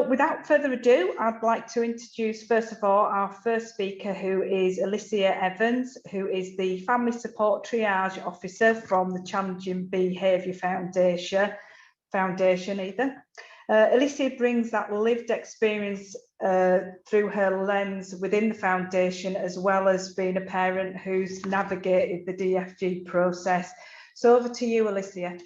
So without further ado, I'd like to introduce, first of all, our first speaker, who is Elissia Evans, who is the Family Support Triage Officer from the Challenging Behaviour Foundation. Elissia brings that lived experience through her lens within the foundation, as well as being a parent who's navigated the DFG process. So over to you, Elissia.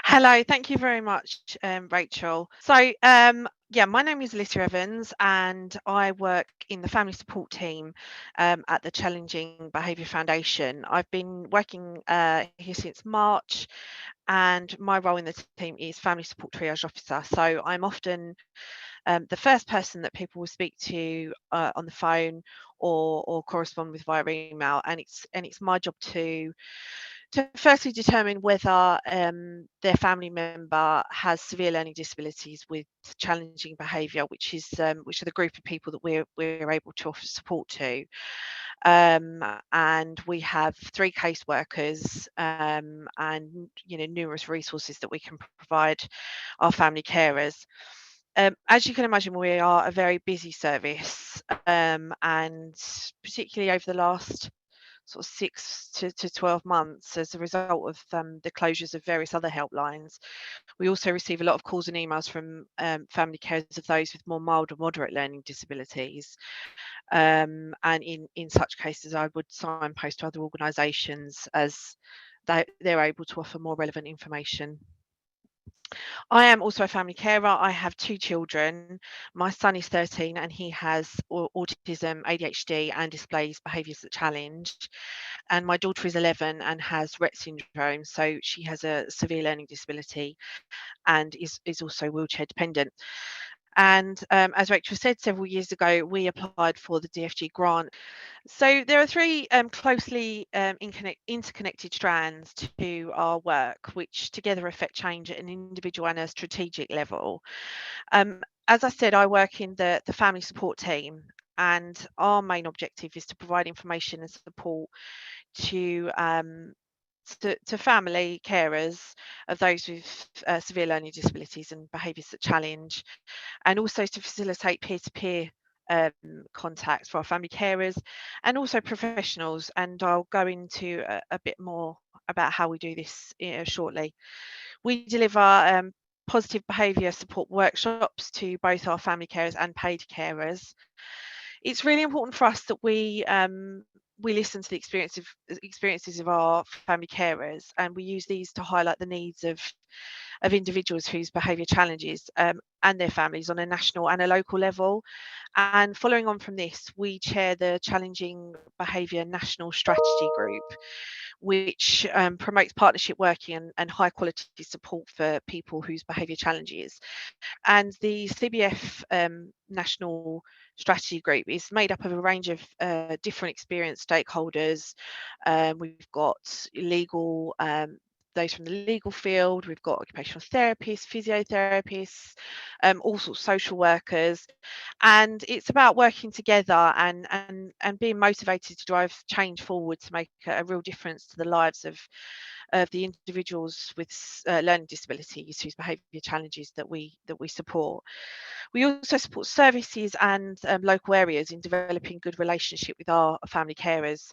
Hello, thank you very much, Rachel. So, yeah, my name is Elissia Evans and I work in the family support team at the Challenging Behaviour Foundation. I've been working here since March, and my role in the team is Family Support Triage Officer. So I'm often the first person that people will speak to on the phone or correspond with via email, and it's my job to firstly determine whether their family member has severe learning disabilities with challenging behaviour, which are the group of people that we're able to offer support to. And we have 3 caseworkers and numerous resources that we can provide our family carers. As you can imagine, we are a very busy service, and particularly over the last sort of 6 to 12 months as a result of the closures of various other helplines. We also receive a lot of calls and emails from family carers of those with more mild or moderate learning disabilities. And in such cases, I would signpost to other organisations as they're able to offer more relevant information. I am also a family carer. I have 2 children. My son is 13 and he has autism, ADHD and displays behaviours that challenge. And my daughter is 11 and has Rett syndrome, so she has a severe learning disability and is also wheelchair dependent. And as Rachel said, several years ago, we applied for the DFG grant. So there are 3 closely interconnected strands to our work, which together affect change at an individual and a strategic level. As I said, I work in the family support team, and our main objective is to provide information and support to family carers of those with severe learning disabilities and behaviours that challenge, and also to facilitate peer-to-peer contact for our family carers and also professionals. And I'll go into a bit more about how we do this shortly. We deliver positive behaviour support workshops to both our family carers and paid carers. It's really important for us that we listen to the experiences of our family carers, and we use these to highlight the needs of individuals whose behaviour challenges and their families on a national and a local level. And following on from this, we chair the Challenging Behaviour National Strategy Group, which promotes partnership working and high quality support for people whose behaviour challenges. And the Cbf National Strategy Group is made up of a range of different experienced stakeholders. We've got legal, those from the legal field, we've got occupational therapists, physiotherapists, all sorts of social workers, and it's about working together and being motivated to drive change forward to make a real difference to the lives of the individuals with learning disabilities whose behaviour challenges that we support. We also support services and local areas in developing good relationship with our family carers.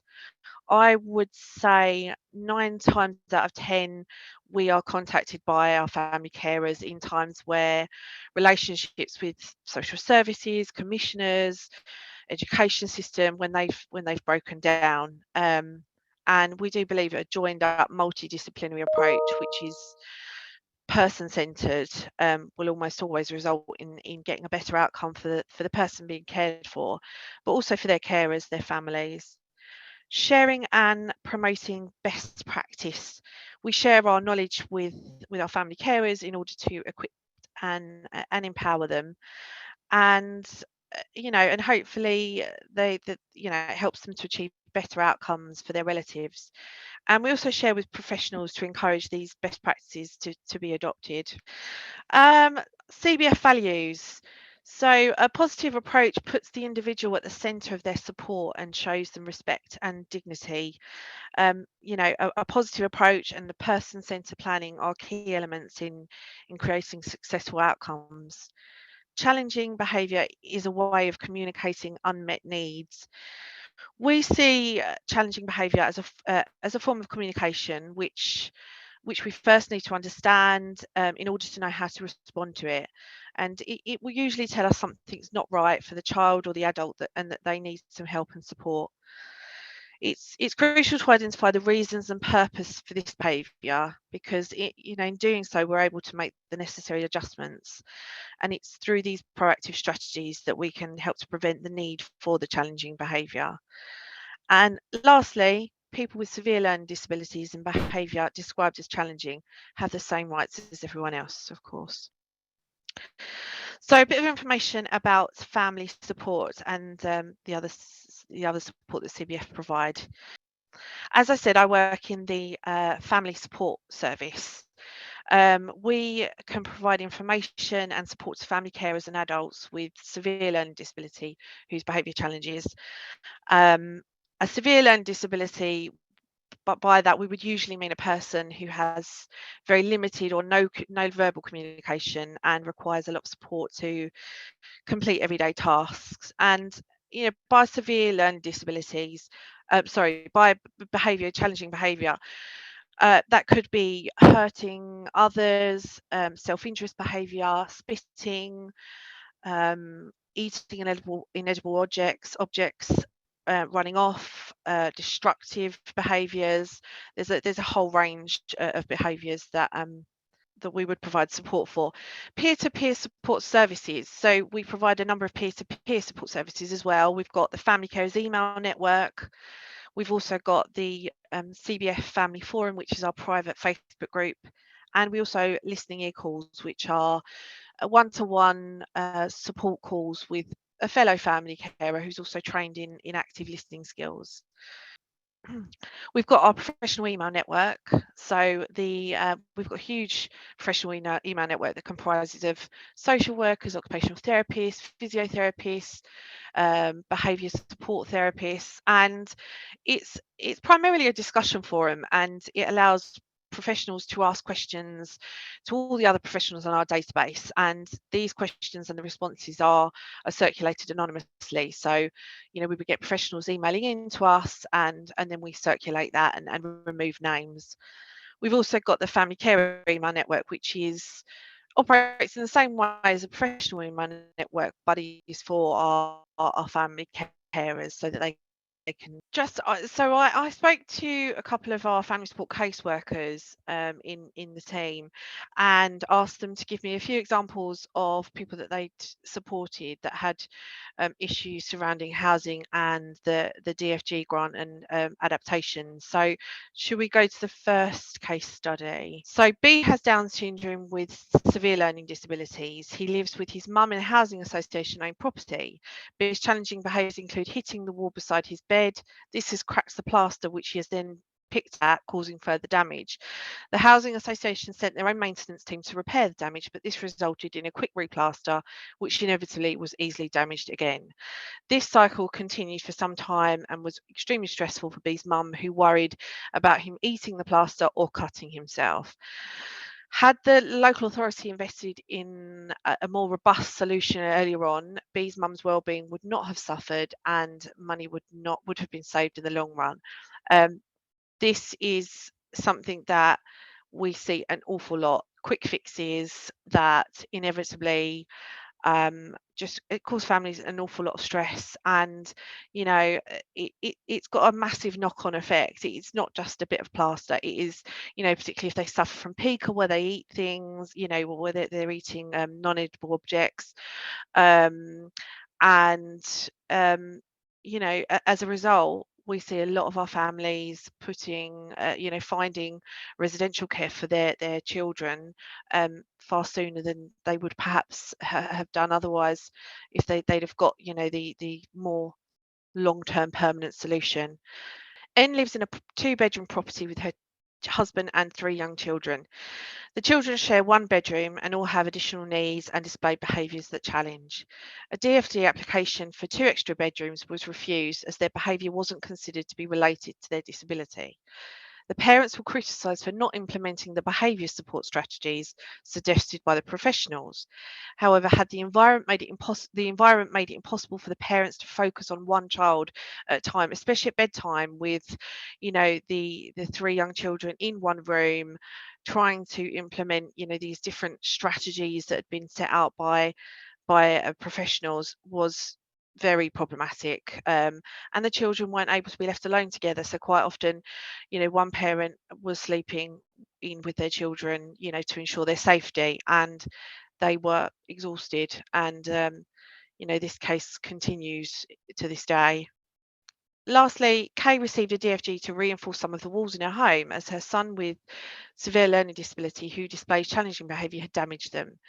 I would say 9 times out of 10 we are contacted by our family carers in times where relationships with social services, commissioners, education system, when they've broken down. And we do believe a joined up multidisciplinary approach, which is person-centered, will almost always result in getting a better outcome for the person being cared for, but also for their carers, their families. Sharing and promoting best practice. We share our knowledge with our family carers in order to equip and empower them, and and hopefully it helps them to achieve better outcomes for their relatives. And we also share with professionals to encourage these best practices to be adopted. Cbf Values. So a positive approach puts the individual at the centre of their support and shows them respect and dignity. A positive approach and the person-centred planning are key elements in creating successful outcomes. challenging behaviour is a way of communicating unmet needs. We see challenging behaviour as a form of communication which we first need to understand in order to know how to respond to it. And it will usually tell us something's not right for the child or the adult and that they need some help and support. It's crucial to identify the reasons and purpose for this behaviour, because in doing so we're able to make the necessary adjustments, and it's through these proactive strategies that we can help to prevent the need for the challenging behaviour. And lastly, people with severe learning disabilities and behaviour described as challenging have the same rights as everyone else, of course. So a bit of information about family support and the other support that Cbf provide. As I said, I work in the family support service. We can provide information and support to family carers and adults with severe learning disability whose behaviour challenges. A severe learning disability, but by that we would usually mean a person who has very limited or no verbal communication and requires a lot of support to complete everyday tasks. And by severe learning disabilities, by challenging behaviour, that could be hurting others, self-interest behaviour, spitting, eating inedible objects, running off, destructive behaviours. There's a whole range of behaviours that we would provide support for. Peer-to-peer support services. So we provide a number of peer-to-peer support services as well. We've got the Family Carers email network. We've also got the Cbf Family Forum, which is our private Facebook group. And we also listening ear calls, which are one-to-one support calls with a fellow family carer who's also trained in active listening skills. We've got our professional email network. So we've got a huge professional email network that comprises of social workers, occupational therapists, physiotherapists, behaviour support therapists, and it's primarily a discussion forum, and it allows professionals to ask questions to all the other professionals on our database, and these questions and the responses are circulated anonymously. So we would get professionals emailing in to us, and then we circulate that and remove names. We've also got the Family Care email network, which operates in the same way as a professional email network, but is for our family carers, so that they can just so I spoke to a couple of our family support caseworkers in the team and asked them to give me a few examples of people that they'd supported that had issues surrounding housing and the DFG grant and adaptation. So should we go to the first case study? So B has Down syndrome with severe learning disabilities. He lives with his mum in a housing association owned property. B's challenging behaviours include hitting the wall beside his bed. This has cracked the plaster, which he has then picked at, causing further damage. The housing association sent their own maintenance team to repair the damage, but this resulted in a quick replaster, which inevitably was easily damaged again. This cycle continued for some time and was extremely stressful for B's mum, who worried about him eating the plaster or cutting himself. Had the local authority invested in a more robust solution earlier on, B's mum's wellbeing would not have suffered and money would have been saved in the long run. This is something that we see an awful lot. Quick fixes that inevitably it causes families an awful lot of stress, and it's got a massive knock-on effect. It's not just a bit of plaster. It is, particularly if they suffer from pica, where they eat things, where they're eating non-edible objects, and as a result, we see a lot of our families finding residential care for their children far sooner than they would perhaps have done otherwise, if they'd have got the more long-term permanent solution. N lives in a 2-bedroom property with her husband and 3 young children. The children share 1 bedroom and all have additional needs and display behaviours that challenge. A DFD application for 2 extra bedrooms was refused as their behaviour wasn't considered to be related to their disability. The parents were criticised for not implementing the behaviour support strategies suggested by the professionals. However, had the environment made it impossible for the parents to focus on one child at a time, especially at bedtime with, you know, the 3 young children in one room, trying to implement, you know, these different strategies that had been set out by professionals, was very problematic, and the children weren't able to be left alone together. So quite often, you know, one parent was sleeping in with their children, you know, to ensure their safety, and they were exhausted. And you know, this case continues to this day. Lastly, Kay received a DFG to reinforce some of the walls in her home, as her son with severe learning disability who displays challenging behaviour had damaged them.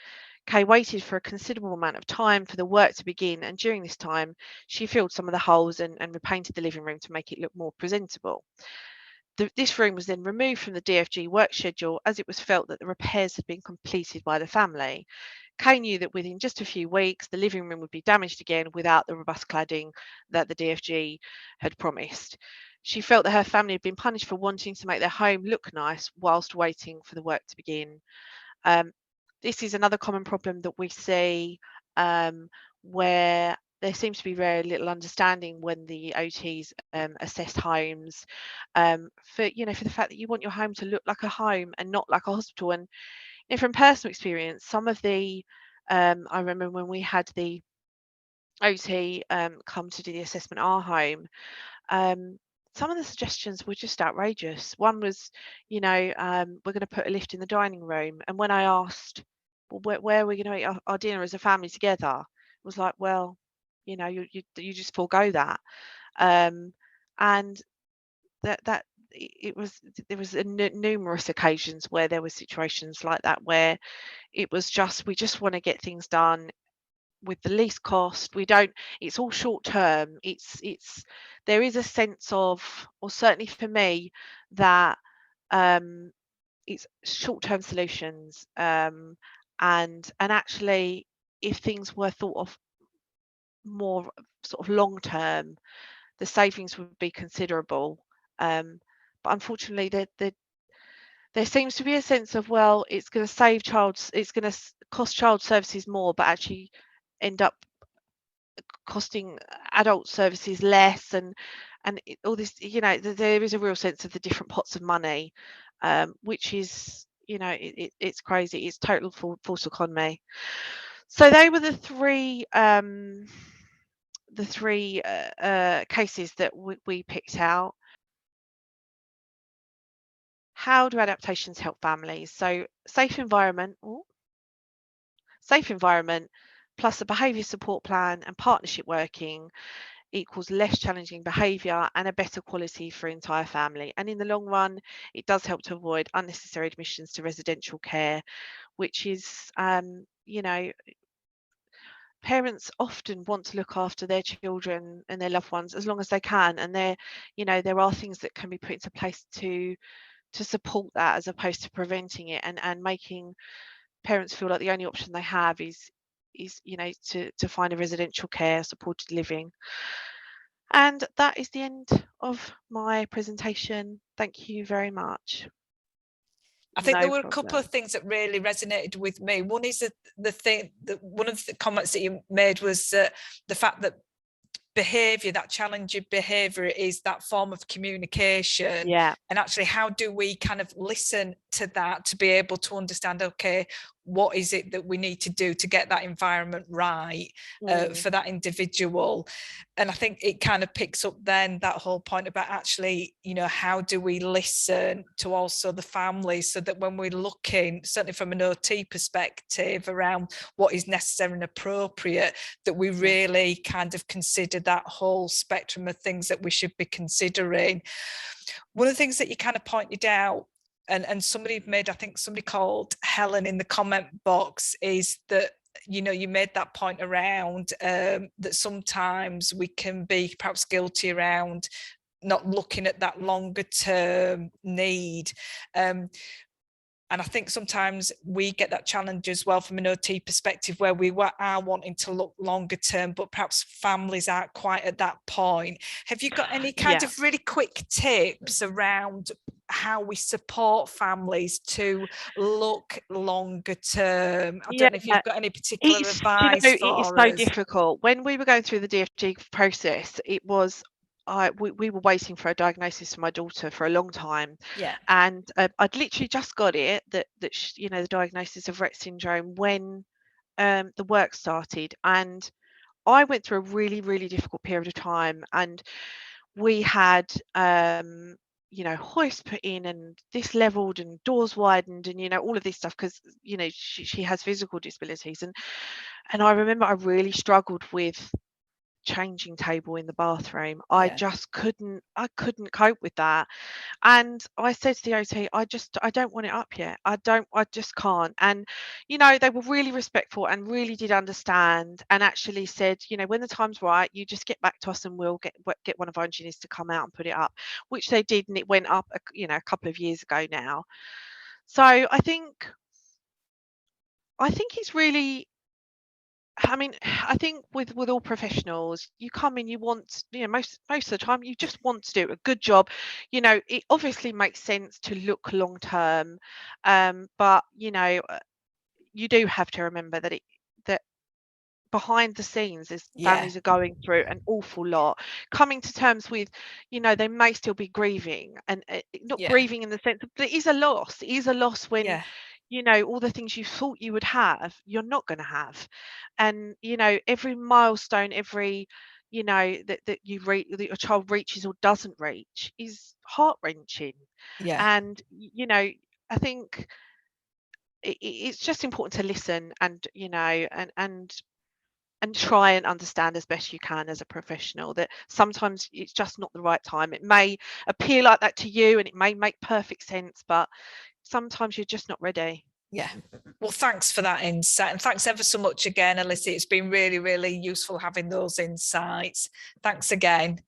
Kay waited for a considerable amount of time for the work to begin, and during this time she filled some of the holes and repainted the living room to make it look more presentable. This room was then removed from the DFG work schedule, as it was felt that the repairs had been completed by the family. Kay knew that within just a few weeks the living room would be damaged again without the robust cladding that the DFG had promised. She felt that her family had been punished for wanting to make their home look nice whilst waiting for the work to begin. This is another common problem that we see, where there seems to be very little understanding when the OTs assess homes, for, you know, for the fact that you want your home to look like a home and not like a hospital. And, you know, from personal experience, some of the I remember when we had the OT come to do the assessment at our home, some of the suggestions were just outrageous. One was, you know, we're going to put a lift in the dining room. And when I asked, well, where are we going to eat our dinner as a family together? It was like, well, you know, you just forego that. And that it was, there was numerous occasions where there were situations like that, where it was just, we just want to get things done with the least cost. We don't, it's all short term. It's there is a sense of, or certainly for me, that it's short term solutions, and actually if things were thought of more sort of long term, the savings would be considerable. But unfortunately there seems to be a sense of, well, it's going to save it's going to cost child services more, but actually end up costing adult services less, and all this, you know, there is a real sense of the different pots of money, which is, you know, it's crazy. It's total false economy. So they were the three cases that we picked out. How do adaptations help families? So safe environment plus a behaviour support plan and partnership working equals less challenging behaviour and a better quality for entire family. And in the long run, it does help to avoid unnecessary admissions to residential care, which is, you know, parents often want to look after their children and their loved ones as long as they can. And there, you know, there are things that can be put into place to support that, as opposed to preventing it, and making parents feel like the only option they have is you know, to find a residential care supported living. And that is the end of my presentation. Thank you very much. I think there were a couple of things that really resonated with me. One is the thing that one of the comments that you made was the fact that behavior, that challenging behavior, is that form of communication. Yeah. And actually, how do we kind of listen to that to be able to understand, okay, what is it that we need to do to get that environment right for that individual? And I think it kind of picks up then that whole point about actually, you know, how do we listen to also the family, so that when we're looking, certainly from an OT perspective, around what is necessary and appropriate, that we really kind of consider that whole spectrum of things that we should be considering. One of the things that you kind of pointed out, and somebody made, I think somebody called Helen in the comment box, is that, you know, you made that point around that sometimes we can be perhaps guilty around not looking at that longer term need. And I think sometimes we get that challenge as well from an OT perspective, where we are wanting to look longer term, but perhaps families aren't quite at that point. Have you got any kind of really quick tips around how we support families to look longer term. I don't know if you've got any particular advice for us. It's so difficult. When we were going through the DFG process, it was we were waiting for a diagnosis for my daughter for a long time. Yeah. And I'd literally just got it, that you know, the diagnosis of Rett syndrome, when the work started. And I went through a really, really difficult period of time, and we had you know, hoist put in and this leveled and doors widened and, you know, all of this stuff, because, you know, she has physical disabilities. And I remember I really struggled with changing table in the bathroom. I just couldn't cope with that. And I said to the OT, I don't want it up yet. I just can't. And, you know, they were really respectful and really did understand, and actually said, you know, when the time's right, you just get back to us and we'll get one of our engineers to come out and put it up, which they did. And it went up, you know, a couple of years ago now. So I think it's really, I mean, I think with all professionals, you come in, you want, you know, most of the time, you just want to do a good job. You know, it obviously makes sense to look long term, but, you know, you do have to remember that behind the scenes, as families are going through an awful lot, coming to terms with, you know, they may still be grieving, and not grieving in the sense of, but it is a loss. It is a loss when, you know, all the things you thought you would have, you're not going to have. And, you know, every milestone, every, you know, that your child reaches or doesn't reach is heart-wrenching. And, you know, I think it's just important to listen, and, you know, and try and understand as best you can as a professional that sometimes it's just not the right time. It may appear like that to you and it may make perfect sense, but sometimes you're just not ready. Yeah. Well, thanks for that insight. And thanks ever so much again, Elissia. It's been really, really useful having those insights. Thanks again.